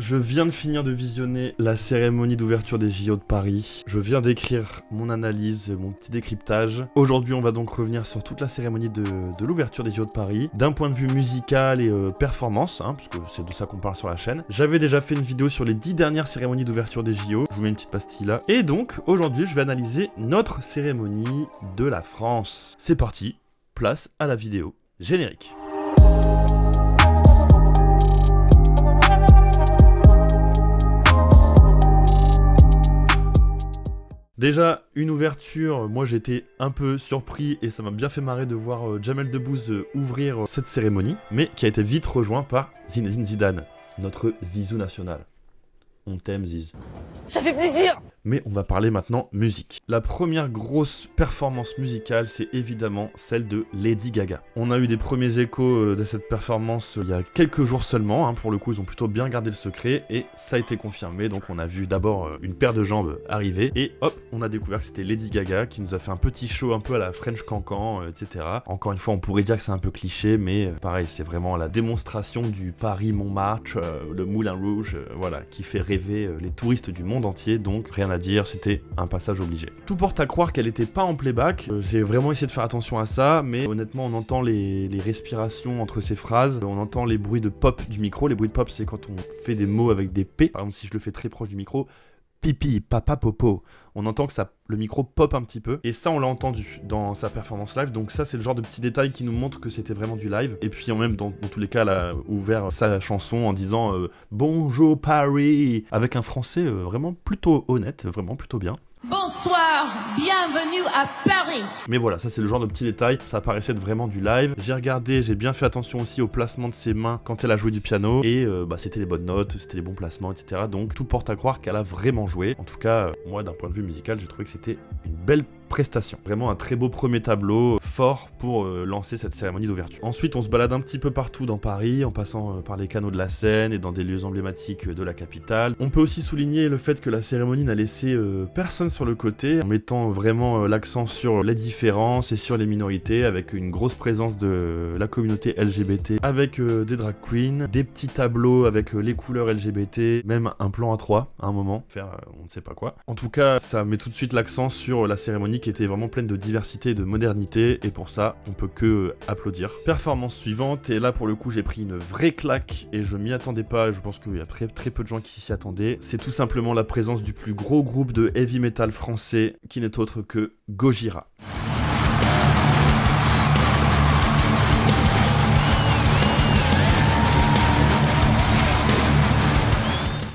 Je viens de finir de visionner la cérémonie d'ouverture des JO de Paris. Je viens d'écrire mon analyse, mon petit décryptage. Aujourd'hui, on va donc revenir sur toute la cérémonie de l'ouverture des JO de Paris, d'un point de vue musical et performance, parce que c'est de ça qu'on parle sur la chaîne. J'avais déjà fait une vidéo sur les 10 dernières cérémonies d'ouverture des JO. Je vous mets une petite pastille là. Et donc, aujourd'hui, je vais analyser notre cérémonie de la France. C'est parti, place à la vidéo. Générique. Déjà, une ouverture, moi j'étais un peu surpris et ça m'a bien fait marrer de voir Jamel Debbouze ouvrir cette cérémonie, mais qui a été vite rejoint par Zinedine Zidane, notre Zizou national. On t'aime Ziz. Ça fait plaisir! Mais on va parler maintenant musique. La première grosse performance musicale, c'est évidemment celle de Lady Gaga. On a eu des premiers échos de cette performance il y a quelques jours seulement, pour le coup ils ont plutôt bien gardé le secret et ça a été confirmé, donc on a vu d'abord une paire de jambes arriver et hop, on a découvert que c'était Lady Gaga qui nous a fait un petit show un peu à la French Cancan, etc. Encore une fois on pourrait dire que c'est un peu cliché, mais pareil c'est vraiment la démonstration du Paris-Montmartre, le Moulin Rouge, voilà, qui fait rêver les touristes du monde entier, donc rien à dire, c'était un passage obligé. Tout porte à croire qu'elle était pas en playback, j'ai vraiment essayé de faire attention à ça, mais honnêtement on entend les respirations entre ces phrases, on entend les bruits de pop du micro. Les bruits de pop c'est quand on fait des mots avec des P, par exemple si je le fais très proche du micro, pipi, papa, popo, on entend que le micro pop un petit peu, et ça on l'a entendu dans sa performance live, donc ça c'est le genre de petit détail qui nous montre que c'était vraiment du live, et puis en même dans tous les cas elle a ouvert sa chanson en disant Bonjour Paris, avec un français vraiment plutôt honnête, vraiment plutôt bien. Bonsoir, bienvenue à Paris. Mais voilà, ça c'est le genre de petit détail, ça paraissait être vraiment du live. J'ai regardé, j'ai bien fait attention aussi au placement de ses mains quand elle a joué du piano, et c'était les bonnes notes, c'était les bons placements, etc. Donc tout porte à croire qu'elle a vraiment joué. En tout cas, moi d'un point de vue musical, j'ai trouvé que c'était une belle prestation. Vraiment un très beau premier tableau, fort pour lancer cette cérémonie d'ouverture. Ensuite, on se balade un petit peu partout dans Paris, en passant par les canaux de la Seine et dans des lieux emblématiques de la capitale. On peut aussi souligner le fait que la cérémonie n'a laissé personne sur le côté, en mettant vraiment l'accent sur les différences et sur les minorités, avec une grosse présence de la communauté LGBT, avec des drag queens, des petits tableaux avec les couleurs LGBT, même un plan A3 à un moment, faire on ne sait pas quoi. En tout cas, ça met tout de suite l'accent sur la cérémonie qui était vraiment pleine de diversité et de modernité, et pour ça, on peut que applaudir. Performance suivante, et là pour le coup j'ai pris une vraie claque, et je m'y attendais pas, je pense qu'il y a très peu de gens qui s'y attendaient. C'est tout simplement la présence du plus gros groupe de heavy metal français, qui n'est autre que Gojira.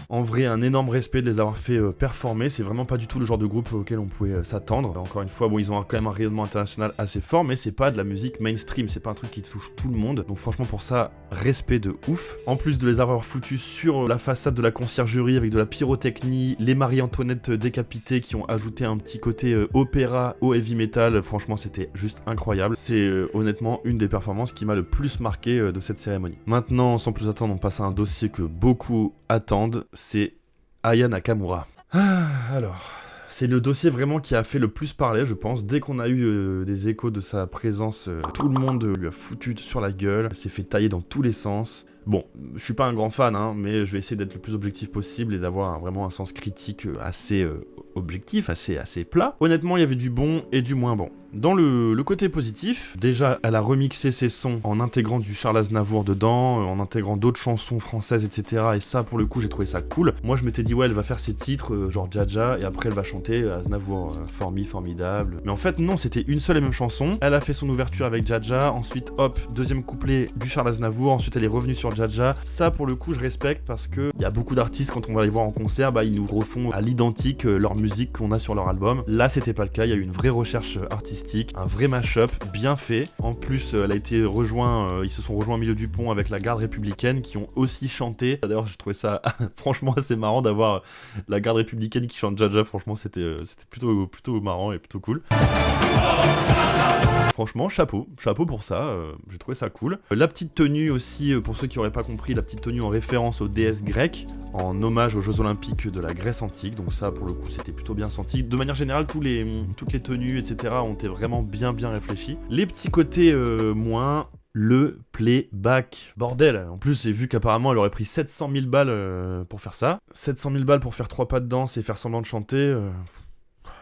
En vrai, un énorme respect de les avoir fait performer, c'est vraiment pas du tout le genre de groupe auquel on pouvait s'attendre. Encore une fois, bon, ils ont quand même un rayonnement international assez fort, mais c'est pas de la musique mainstream, c'est pas un truc qui touche tout le monde. Donc franchement pour ça, respect de ouf. En plus de les avoir foutus sur la façade de la conciergerie avec de la pyrotechnie, les Marie-Antoinette décapitées qui ont ajouté un petit côté opéra au heavy metal, franchement c'était juste incroyable. C'est honnêtement une des performances qui m'a le plus marqué de cette cérémonie. Maintenant, sans plus attendre, on passe à un dossier que beaucoup attendent, c'est Aya Nakamura. Alors, c'est le dossier vraiment qui a fait le plus parler, je pense. Dès qu'on a eu des échos de sa présence, tout le monde lui a foutu sur la gueule, s'est fait tailler dans tous les sens. Bon, je suis pas un grand fan, mais je vais essayer d'être le plus objectif possible et d'avoir vraiment un sens critique assez objectif, assez plat. Honnêtement, il y avait du bon et du moins bon. Dans le côté positif, déjà, elle a remixé ses sons en intégrant du Charles Aznavour dedans, en intégrant d'autres chansons françaises, etc. Et ça, pour le coup, j'ai trouvé ça cool. Moi, je m'étais dit, ouais, elle va faire ses titres, genre Jaja, et après, elle va chanter Aznavour, formidable. Mais en fait, non, c'était une seule et même chanson. Elle a fait son ouverture avec Jaja, ensuite, hop, deuxième couplet du Charles Aznavour, ensuite, elle est revenue sur Jaja. Ça, pour le coup, je respecte parce que il y a beaucoup d'artistes, quand on va les voir en concert, ils nous refont à l'identique leur musique qu'on a sur leur album. Là, c'était pas le cas, il y a eu une vraie recherche artistique, un vrai mash-up bien fait. En plus, elle a été ils se sont rejoints au milieu du pont avec la garde républicaine qui ont aussi chanté. D'ailleurs, j'ai trouvé ça franchement assez marrant d'avoir la garde républicaine qui chante Jaja. Franchement, c'était plutôt marrant et plutôt cool. Franchement, chapeau pour ça, j'ai trouvé ça cool. La petite tenue aussi, pour ceux qui n'auraient pas compris, la petite tenue en référence aux déesses grecques, en hommage aux Jeux Olympiques de la Grèce antique, donc ça pour le coup c'était plutôt bien senti. De manière générale, toutes les tenues, etc. ont été vraiment bien réfléchies. Les petits côtés moins... le playback. Bordel, en plus j'ai vu qu'apparemment elle aurait pris 700 000 balles pour faire ça. 700 000 balles pour faire 3 pas de danse et faire semblant de chanter...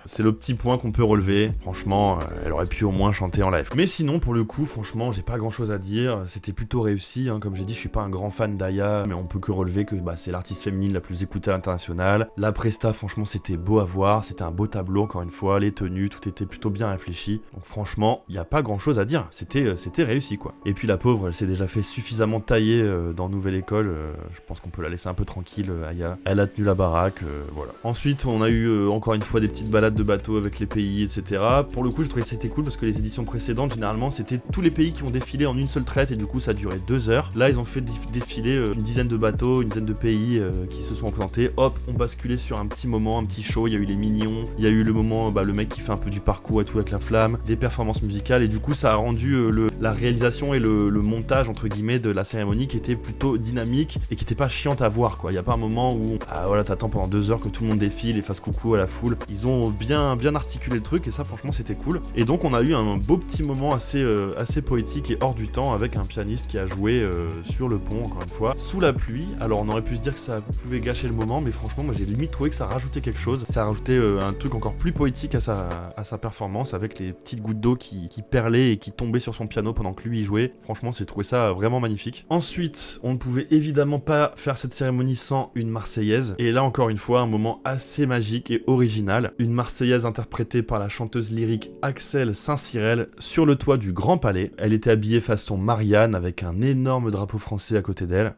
C'est le petit point qu'on peut relever. Franchement, elle aurait pu au moins chanter en live. Mais sinon, pour le coup, franchement, j'ai pas grand chose à dire. C'était plutôt réussi. Hein. Comme j'ai dit, je suis pas un grand fan d'Aya, mais on peut que relever que c'est l'artiste féminine la plus écoutée à l'international. La presta, franchement, c'était beau à voir. C'était un beau tableau, encore une fois. Les tenues, tout était plutôt bien réfléchi. Donc franchement, il y a pas grand chose à dire. C'était réussi, quoi. Et puis la pauvre, elle s'est déjà fait suffisamment tailler dans Nouvelle École. Je pense qu'on peut la laisser un peu tranquille, Aya. Elle a tenu la baraque, voilà. Ensuite, on a eu encore une fois des petites balades de bateau avec les pays, etc. Pour le coup, je trouvais que c'était cool parce que les éditions précédentes, généralement, c'était tous les pays qui ont défilé en une seule traite et du coup, ça durait 2 heures. Là, ils ont fait défiler une dizaine de bateaux, une dizaine de pays qui se sont implantés. Hop, on basculait sur un petit moment, un petit show. Il y a eu les mignons, il y a eu le moment, le mec qui fait un peu du parcours et tout avec la flamme, des performances musicales et du coup, ça a rendu la réalisation et le montage, entre guillemets, de la cérémonie qui était plutôt dynamique et qui était pas chiante à voir, quoi. Il y a pas un moment où, t'attends pendant 2 heures que tout le monde défile et fasse coucou à la foule. Ils ont bien articulé le truc et ça franchement c'était cool. Et donc on a eu un beau petit moment assez poétique et hors du temps avec un pianiste qui a joué sur le pont, encore une fois, sous la pluie. Alors on aurait pu se dire que ça pouvait gâcher le moment, mais franchement moi j'ai limite trouvé que ça rajoutait quelque chose. Ça rajoutait un truc encore plus poétique à sa performance avec les petites gouttes d'eau qui perlaient et qui tombaient sur son piano pendant que lui y jouait. Franchement j'ai trouvé ça vraiment magnifique. Ensuite on ne pouvait évidemment pas faire cette cérémonie sans une Marseillaise. Et là encore une fois un moment assez magique et original. Une Marseillaise interprétée par la chanteuse lyrique Axelle Saint-Cyrel sur le toit du Grand Palais. Elle était habillée façon Marianne avec un énorme drapeau français à côté d'elle.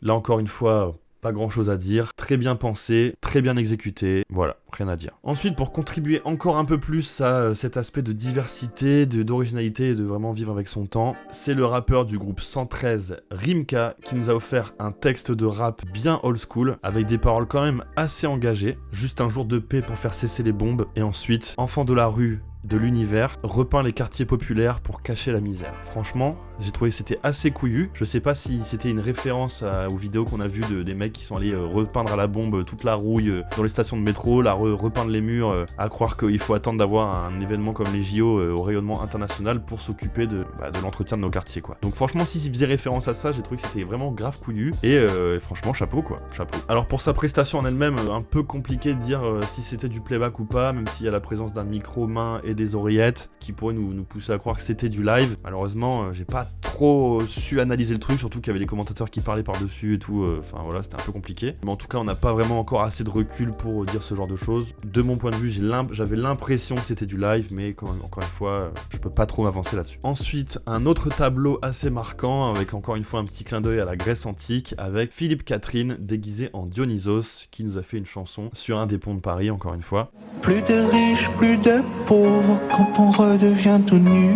Là encore une fois, pas grand chose à dire, très bien pensé, très bien exécuté, voilà, rien à dire. Ensuite, pour contribuer encore un peu plus à cet aspect de diversité, d'originalité et de vraiment vivre avec son temps, c'est le rappeur du groupe 113, Rimka, qui nous a offert un texte de rap bien old school, avec des paroles quand même assez engagées, juste un jour de paix pour faire cesser les bombes, et ensuite, enfant de la rue, de l'univers, repeint les quartiers populaires pour cacher la misère. Franchement, j'ai trouvé que c'était assez couillu. Je sais pas si c'était une référence aux vidéos qu'on a vues des mecs qui sont allés repeindre à la bombe toute la rouille dans les stations de métro, repeindre les murs, à croire qu'il faut attendre d'avoir un événement comme les JO au rayonnement international pour s'occuper de l'entretien de nos quartiers, quoi. Donc franchement, si faisait référence à ça, j'ai trouvé que c'était vraiment grave couillu et franchement, chapeau, quoi, chapeau. Alors pour sa prestation en elle-même, un peu compliqué de dire si c'était du playback ou pas, même s'il y a la présence d'un micro-main et des oreillettes qui pourraient nous pousser à croire que c'était du live. Malheureusement, j'ai pas trop su analyser le truc, surtout qu'il y avait les commentateurs qui parlaient par-dessus et tout, enfin voilà, c'était un peu compliqué. Mais en tout cas, on n'a pas vraiment encore assez de recul pour dire ce genre de choses. De mon point de vue, j'avais l'impression que c'était du live, mais encore une fois, je peux pas trop m'avancer là-dessus. Ensuite, un autre tableau assez marquant, avec encore une fois un petit clin d'œil à la Grèce antique, avec Philippe Catherine déguisé en Dionysos, qui nous a fait une chanson sur un des ponts de Paris, encore une fois. Plus de riches, plus de pauvres, quand on redevient tout nu.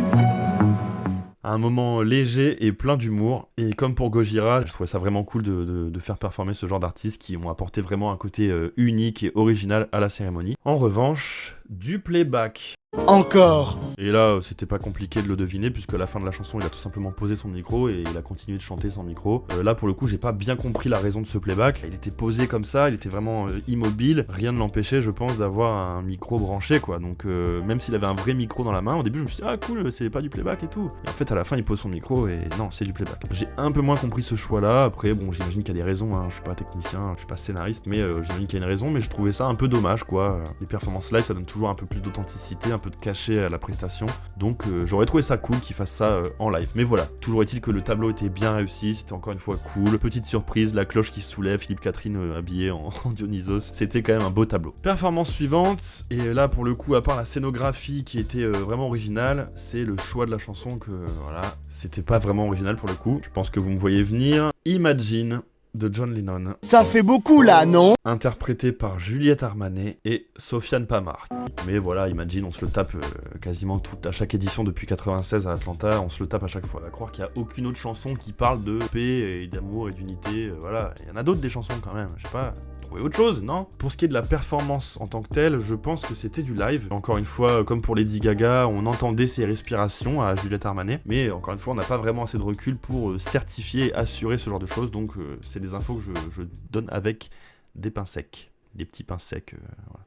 Un moment léger et plein d'humour, et comme pour Gojira, je trouvais ça vraiment cool de faire performer ce genre d'artistes qui ont apporté vraiment un côté unique et original à la cérémonie. En revanche, du playback. Encore. Et là, c'était pas compliqué de le deviner, puisque à la fin de la chanson, il a tout simplement posé son micro et il a continué de chanter sans micro. Là, pour le coup, j'ai pas bien compris la raison de ce playback. Il était posé comme ça, il était vraiment immobile. Rien ne l'empêchait, je pense, d'avoir un micro branché, quoi. Donc, même s'il avait un vrai micro dans la main, au début, je me suis dit, ah cool, c'est pas du playback et tout. Et en fait, à la fin, il pose son micro et non, c'est du playback. J'ai un peu moins compris ce choix-là. Après, bon, j'imagine qu'il y a des raisons, hein. Je suis pas technicien, je suis pas scénariste, mais j'imagine qu'il y a une raison, mais je trouvais ça un peu dommage, quoi. Les performances live, ça donne toujours un peu plus d'authenticité, un peu de cachet à la prestation, donc j'aurais trouvé ça cool qu'ils fassent ça en live. Mais voilà, toujours est-il que le tableau était bien réussi, c'était encore une fois cool. Petite surprise, la cloche qui se soulève, Philippe Catherine habillé en Dionysos, c'était quand même un beau tableau. Performance suivante, et là pour le coup, à part la scénographie qui était vraiment originale, c'est le choix de la chanson que voilà, c'était pas vraiment original pour le coup. Je pense que vous me voyez venir. Imagine de John Lennon. Ça fait beaucoup là, non? Interprété par Juliette Armanet et Sofiane Pamart. Mais voilà, Imagine, on se le tape quasiment à chaque édition depuis 96 à Atlanta, on se le tape à chaque fois. À croire qu'il n'y a aucune autre chanson qui parle de paix et d'amour et d'unité, voilà. Il y en a d'autres des chansons quand même, j'ai pas trouver autre chose, non? Pour ce qui est de la performance en tant que telle, je pense que c'était du live. Encore une fois, comme pour Lady Gaga, on entendait ses respirations à Juliette Armanet, mais encore une fois, on n'a pas vraiment assez de recul pour certifier et assurer ce genre de choses, donc c'est des infos que je donne avec des pains secs, des petits pains secs, voilà.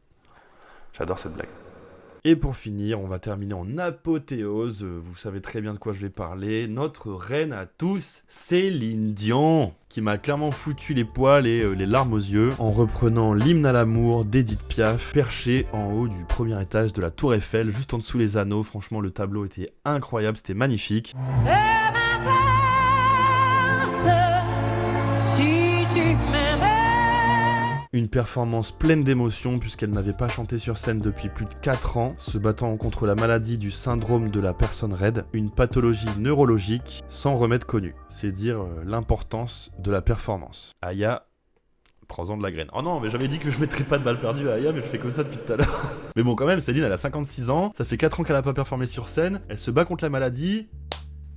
J'adore cette blague. Et pour finir, on va terminer en apothéose, vous savez très bien de quoi je vais parler, notre reine à tous, Céline Dion, qui m'a clairement foutu les poils et les larmes aux yeux en reprenant l'hymne à l'amour d'Edith Piaf, perché en haut du premier étage de la Tour Eiffel, juste en dessous les anneaux. Franchement, le tableau était incroyable, c'était magnifique. Une performance pleine d'émotions puisqu'elle n'avait pas chanté sur scène depuis plus de 4 ans, se battant contre la maladie du syndrome de la personne raide, une pathologie neurologique sans remède connu. C'est dire l'importance de la performance. Aya, prends-en de la graine. Oh non, mais j'avais dit que je mettrais pas de balle perdue à Aya, mais je fais comme ça depuis tout à l'heure. Mais bon, quand même, Céline, elle a 56 ans, ça fait 4 ans qu'elle a pas performé sur scène, elle se bat contre la maladie...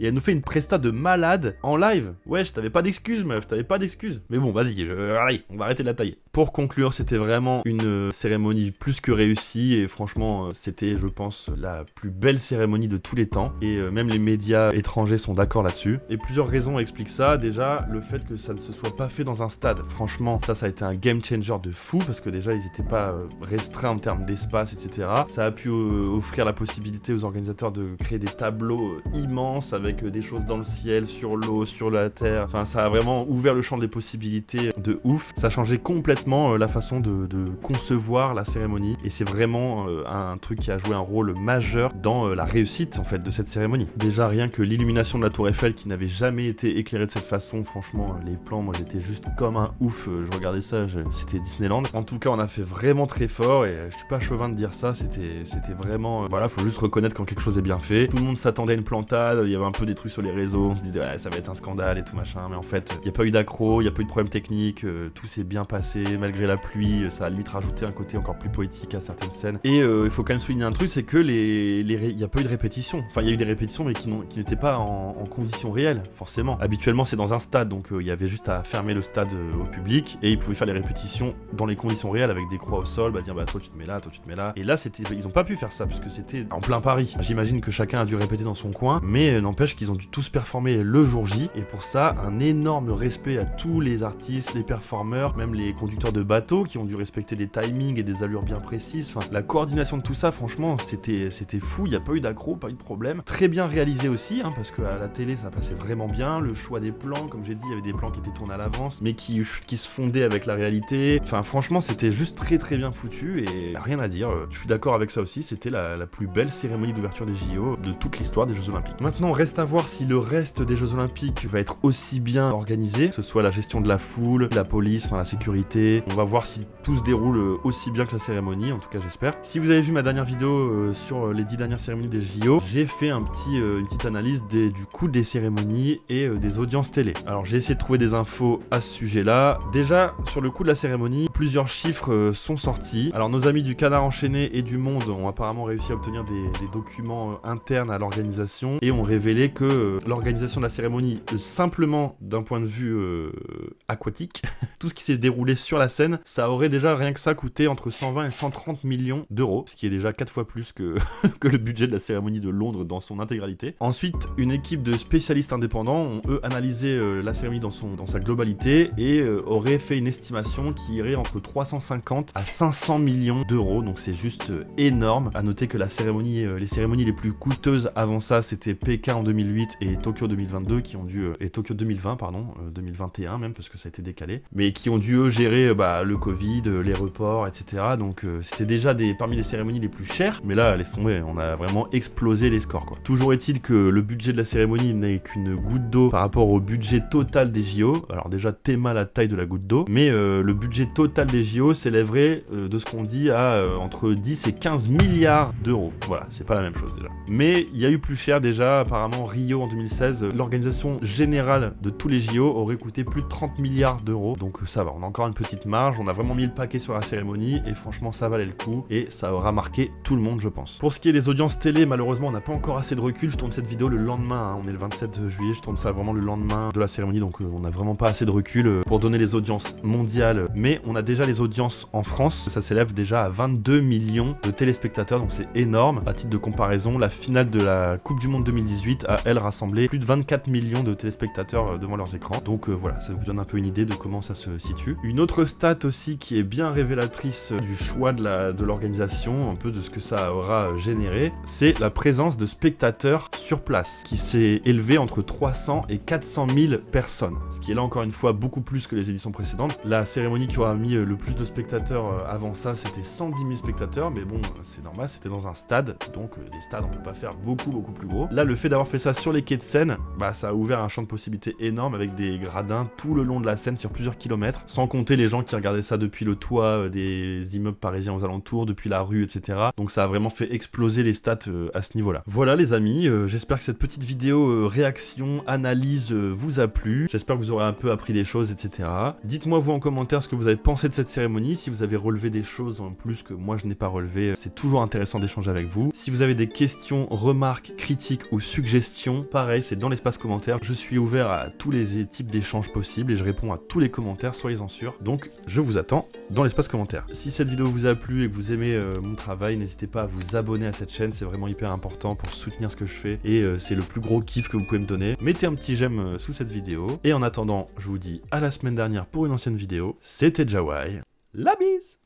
Et elle nous fait une presta de malade en live. Wesh, t'avais pas d'excuses, meuf, t'avais pas d'excuses. Mais bon, vas-y, allez, on va arrêter de la tailler. Pour conclure, c'était vraiment une cérémonie plus que réussie. Et franchement, c'était, je pense, la plus belle cérémonie de tous les temps. Et même les médias étrangers sont d'accord là-dessus. Et plusieurs raisons expliquent ça. Déjà, le fait que ça ne se soit pas fait dans un stade. Franchement, ça a été un game changer de fou. Parce que déjà, ils étaient pas restreints en termes d'espace, etc. Ça a pu offrir la possibilité aux organisateurs de créer des tableaux immenses avec des choses dans le ciel, sur l'eau, sur la terre. Enfin, ça a vraiment ouvert le champ des possibilités de ouf. Ça a changé complètement la façon de concevoir la cérémonie. Et c'est vraiment un truc qui a joué un rôle majeur dans la réussite, en fait, de cette cérémonie. Déjà, rien que l'illumination de la Tour Eiffel qui n'avait jamais été éclairée de cette façon. Franchement, les plans, moi, j'étais juste comme un ouf. Je regardais ça, c'était Disneyland. En tout cas, on a fait vraiment très fort et je suis pas chauvin de dire ça. C'était vraiment... voilà, faut juste reconnaître quand quelque chose est bien fait. Tout le monde s'attendait à une plantade. Il y avait un peu des trucs sur les réseaux, on se disait ouais, ça va être un scandale et tout machin, mais en fait il n'y a pas eu d'accro, il n'y a pas eu de problème technique, tout s'est bien passé malgré la pluie, ça a limite rajouté un côté encore plus poétique à certaines scènes. Et il faut quand même souligner un truc, c'est que il n'y a pas eu de répétition, enfin il y a eu des répétitions mais qui n'étaient pas en conditions réelles, forcément. Habituellement c'est dans un stade, donc il y avait juste à fermer le stade au public et ils pouvaient faire les répétitions dans les conditions réelles avec des croix au sol, dire bah toi tu te mets là, toi tu te mets là. Et là ils ont pas pu faire ça parce que c'était en plein Paris. J'imagine que chacun a dû répéter dans son coin, mais n'empêche qu'ils ont dû tous performer le jour J, et pour ça, un énorme respect à tous les artistes, les performeurs, même les conducteurs de bateaux qui ont dû respecter des timings et des allures bien précises. Enfin, la coordination de tout ça, franchement, c'était fou, il n'y a pas eu d'accro, pas eu de problème. Très bien réalisé aussi, parce qu'à la télé, ça passait vraiment bien. Le choix des plans, comme j'ai dit, il y avait des plans qui étaient tournés à l'avance, mais qui se fondaient avec la réalité. Enfin, franchement, c'était juste très très bien foutu, et rien à dire. Je suis d'accord avec ça aussi, c'était la plus belle cérémonie d'ouverture des JO de toute l'histoire des Jeux Olympiques. Maintenant, reste à voir si le reste des Jeux Olympiques va être aussi bien organisé, que ce soit la gestion de la foule, la police, enfin la sécurité. On va voir si tout se déroule aussi bien que la cérémonie, en tout cas j'espère. Si vous avez vu ma dernière vidéo sur les 10 dernières cérémonies des JO, j'ai fait une petite analyse du coût des cérémonies et des audiences télé. Alors j'ai essayé de trouver des infos à ce sujet-là. Déjà, sur le coût de la cérémonie, plusieurs chiffres sont sortis. Alors nos amis du Canard Enchaîné et du Monde ont apparemment réussi à obtenir des documents internes à l'organisation et ont révélé que l'organisation de la cérémonie, simplement d'un point de vue aquatique, tout ce qui s'est déroulé sur la scène, ça aurait déjà rien que ça coûté entre 120 et 130 millions d'euros, ce qui est déjà 4 fois plus que, que le budget de la cérémonie de Londres dans son intégralité. Ensuite, une équipe de spécialistes indépendants ont eux analysé la cérémonie dans sa globalité et auraient fait une estimation qui irait entre 350 à 500 millions d'euros, donc c'est juste énorme. À noter que les cérémonies les plus coûteuses avant ça, c'était Pékin en 2008 et Tokyo 2022 qui ont dû et Tokyo 2020 pardon 2021 même parce que ça a été décalé, mais qui ont dû eux gérer le Covid, les reports, etc. Donc c'était déjà parmi les cérémonies les plus chères, mais là laisse tomber, on a vraiment explosé les scores quoi. Toujours est-il que le budget de la cérémonie n'est qu'une goutte d'eau par rapport au budget total des JO. Alors déjà Théma la taille de la goutte d'eau, mais le budget total des JO s'élèverait de ce qu'on dit à entre 10 et 15 milliards d'euros. Voilà, c'est pas la même chose déjà. Mais il y a eu plus cher déjà, apparemment Rio en 2016, l'organisation générale de tous les JO aurait coûté plus de 30 milliards d'euros. Donc ça va, on a encore une petite petite marge. On a vraiment mis le paquet sur la cérémonie et franchement ça valait le coup et ça aura marqué tout le monde je pense. Pour ce qui est des audiences télé, malheureusement on n'a pas encore assez de recul. Je tourne cette vidéo le lendemain, hein. On est le 27 juillet, je tourne ça vraiment le lendemain de la cérémonie, donc on n'a vraiment pas assez de recul pour donner les audiences mondiales. Mais on a déjà les audiences en France, ça s'élève déjà à 22 millions de téléspectateurs, donc c'est énorme. À titre de comparaison, la finale de la Coupe du Monde 2018 a elle rassemblé plus de 24 millions de téléspectateurs devant leurs écrans. Donc voilà, ça vous donne un peu une idée de comment ça se situe. Une autre stat aussi qui est bien révélatrice du choix de l'organisation, un peu de ce que ça aura généré, c'est la présence de spectateurs sur place, qui s'est élevé entre 300 et 400 000 personnes, ce qui est là encore une fois beaucoup plus que les éditions précédentes. La cérémonie qui aura mis le plus de spectateurs avant ça, c'était 110 000 spectateurs, mais bon, c'est normal, c'était dans un stade, donc des stades on peut pas faire beaucoup plus gros. Là, le fait d'avoir fait ça sur les quais de Seine, bah ça a ouvert un champ de possibilités énorme avec des gradins tout le long de la Seine sur plusieurs kilomètres, sans compter les gens qui regardaient ça depuis le toit des immeubles parisiens aux alentours, depuis la rue, etc. Donc ça a vraiment fait exploser les stats à ce niveau-là. Voilà les amis, j'espère que cette petite vidéo réaction, analyse vous a plu. J'espère que vous aurez un peu appris des choses, etc. Dites-moi vous en commentaire ce que vous avez pensé de cette cérémonie, si vous avez relevé des choses en plus que moi je n'ai pas relevé. C'est toujours intéressant d'échanger avec vous. Si vous avez des questions, remarques, critiques ou suggestions, pareil, c'est dans l'espace commentaire. Je suis ouvert à tous les types d'échanges possibles et je réponds à tous les commentaires, soyez-en sûrs. Donc je vous attends dans l'espace commentaire. Si cette vidéo vous a plu et que vous aimez mon travail, n'hésitez pas à vous abonner à cette chaîne, c'est vraiment hyper important pour soutenir ce que je fais et c'est le plus gros kiff que vous pouvez me donner. Mettez un petit j'aime sous cette vidéo et en attendant, je vous dis à la semaine dernière pour une ancienne vidéo. C'était Jawai, la bise.